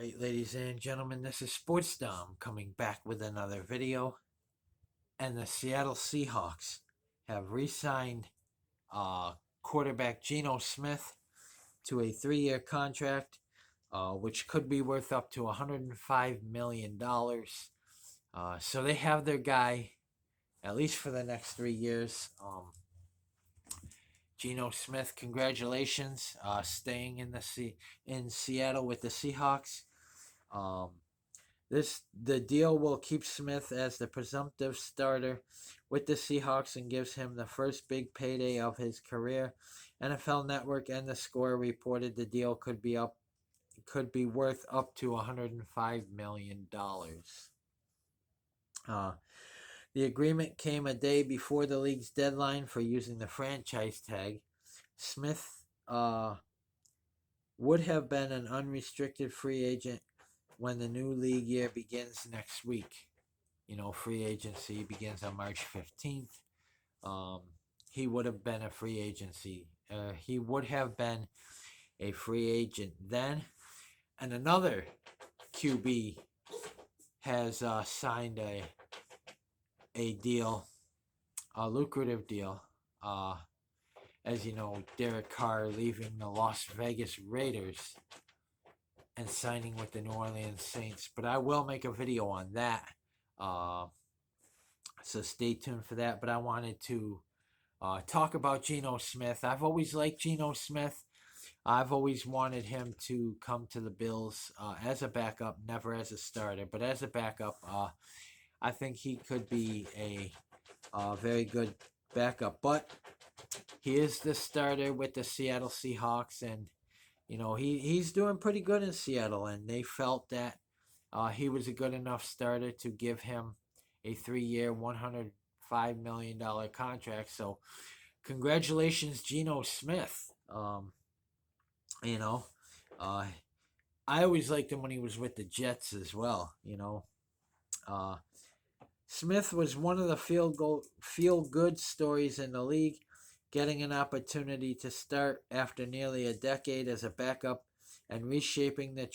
Alright, ladies and gentlemen, this is Sports Dom coming back with another video. And the Seattle Seahawks have re signed quarterback Geno Smith to a 3-year contract, which could be worth up to $105 million. So they have their guy, at least for the next 3 years. Geno Smith, congratulations, staying in Seattle with the Seahawks. Um, the deal will keep Smith as the presumptive starter with the Seahawks and gives him the first big payday of his career. NFL Network and The Score reported the deal could be worth up to $105 million. The agreement came a day before the league's deadline for using the franchise tag. Smith would have been an unrestricted free agent when the new league year begins next week. Free agency begins on March 15th. He would have been a free agency. He would have been a free agent then. And another QB has signed a deal, a lucrative deal. As you know, Derek Carr leaving the Las Vegas Raiders and signing with the New Orleans Saints. But I will make a video on that. So stay tuned for that. But I wanted to talk about Geno Smith. I've always liked Geno Smith. I've always wanted him to come to the Bills as a backup, never as a starter, but as a backup. I think he could be a very good backup. But he is the starter with the Seattle Seahawks, and he's doing pretty good in Seattle, and they felt that he was a good enough starter to give him a 3-year, $105 million contract. So congratulations, Geno Smith. I always liked him when he was with the Jets as well. Smith was one of the feel-good stories in the league, getting an opportunity to start after nearly a decade as a backup and reshaping the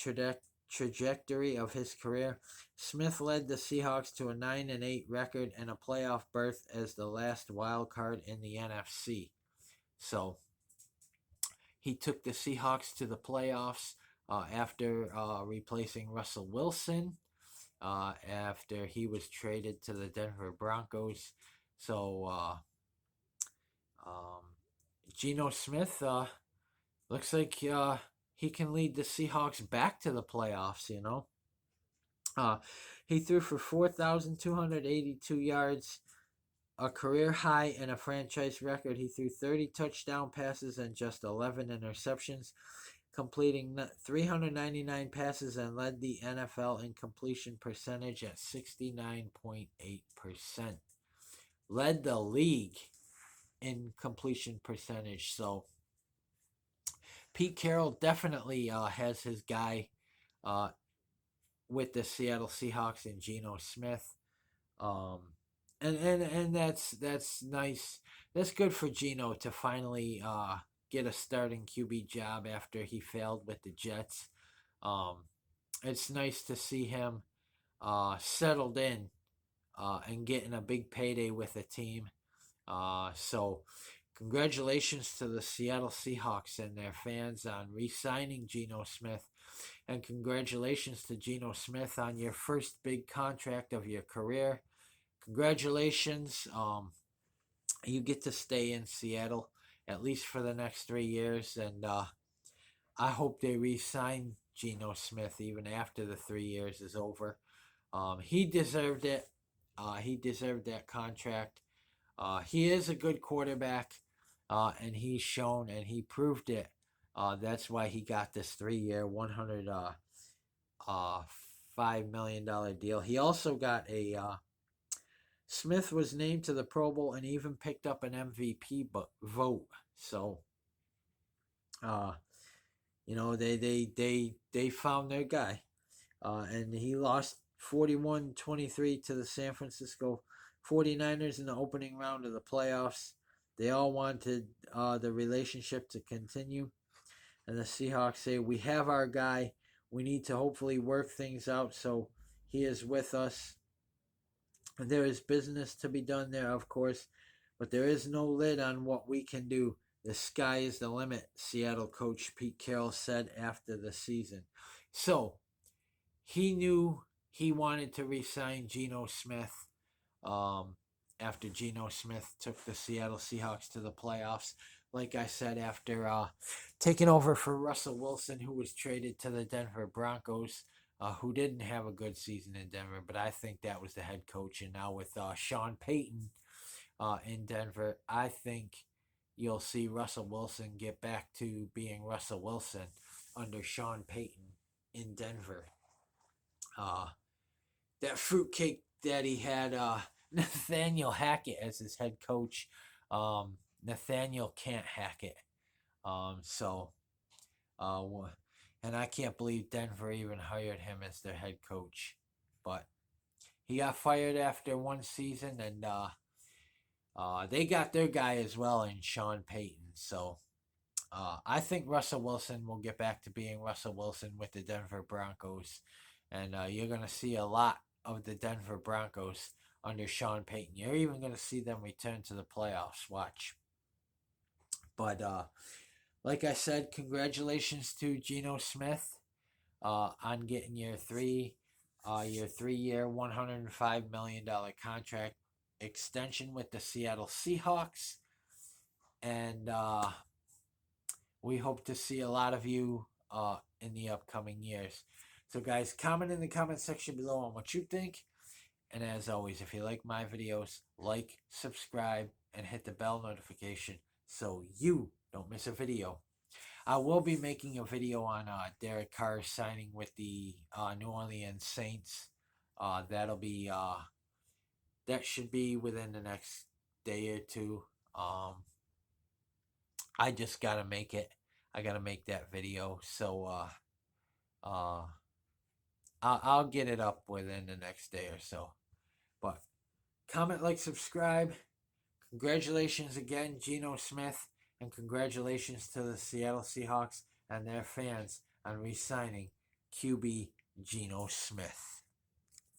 trajectory of his career. Smith led the Seahawks to a 9-8 record and a playoff berth as the last wild card in the NFC. So he took the Seahawks to the playoffs after replacing Russell Wilson after he was traded to the Denver Broncos. So Geno Smith looks like he can lead the Seahawks back to the playoffs. He threw for 4,282 yards, a career high and a franchise record. He threw 30 touchdown passes and just 11 interceptions, completing 399 passes, and led the NFL in completion percentage at 69.8%. Led the league in completion percentage. So Pete Carroll definitely has his guy with the Seattle Seahawks and Geno Smith. And that's nice. That's good for Geno to finally get a starting QB job after he failed with the Jets. It's nice to see him settled in and getting a big payday with the team. So congratulations to the Seattle Seahawks and their fans on re-signing Geno Smith. And congratulations to Geno Smith on your first big contract of your career. Congratulations. You get to stay in Seattle at least for the next 3 years. And I hope they re-sign Geno Smith even after the 3 years is over. He deserved it. He deserved that contract. He is a good quarterback, and he's shown and he proved it. That's why he got this 3-year, $105 million deal. He also got Smith was named to the Pro Bowl and even picked up an MVP vote. So, they found their guy, and he lost 41-23 to the San Francisco 49ers in the opening round of the playoffs. They all wanted the relationship to continue. And the Seahawks say, we have our guy. We need to hopefully work things out so he is with us. There is business to be done there, of course, but there is no lid on what we can do. The sky is the limit, Seattle coach Pete Carroll said after the season. So he knew he wanted to re-sign Geno Smith um, after Geno Smith took the Seattle Seahawks to the playoffs. Like I said, after taking over for Russell Wilson, who was traded to the Denver Broncos, who didn't have a good season in Denver, but I think that was the head coach. And now with Sean Payton in Denver, I think you'll see Russell Wilson get back to being Russell Wilson under Sean Payton in Denver. Uh, that fruitcake that he had Nathaniel Hackett as his head coach. Nathaniel can't hack it. So, uh, and I can't believe Denver even hired him as their head coach. But he got fired after one season, and they got their guy as well in Sean Payton. So I think Russell Wilson will get back to being Russell Wilson with the Denver Broncos. And you're going to see a lot of the Denver Broncos under Sean Payton. You're even going to see them return to the playoffs. Watch. But like I said, congratulations to Geno Smith on getting your 3-year, $105 million contract extension with the Seattle Seahawks. And we hope to see a lot of you in the upcoming years. So, guys, comment in the comment section below on what you think. And as always, if you like my videos, like, subscribe, and hit the bell notification so you don't miss a video. I will be making a video on Derek Carr signing with the New Orleans Saints. That'll be that should be within the next day or two. I just gotta make it. I gotta make that video. So I'll get it up within the next day or so. But comment, like, subscribe. Congratulations again, Geno Smith, and congratulations to the Seattle Seahawks and their fans on re-signing QB Geno Smith.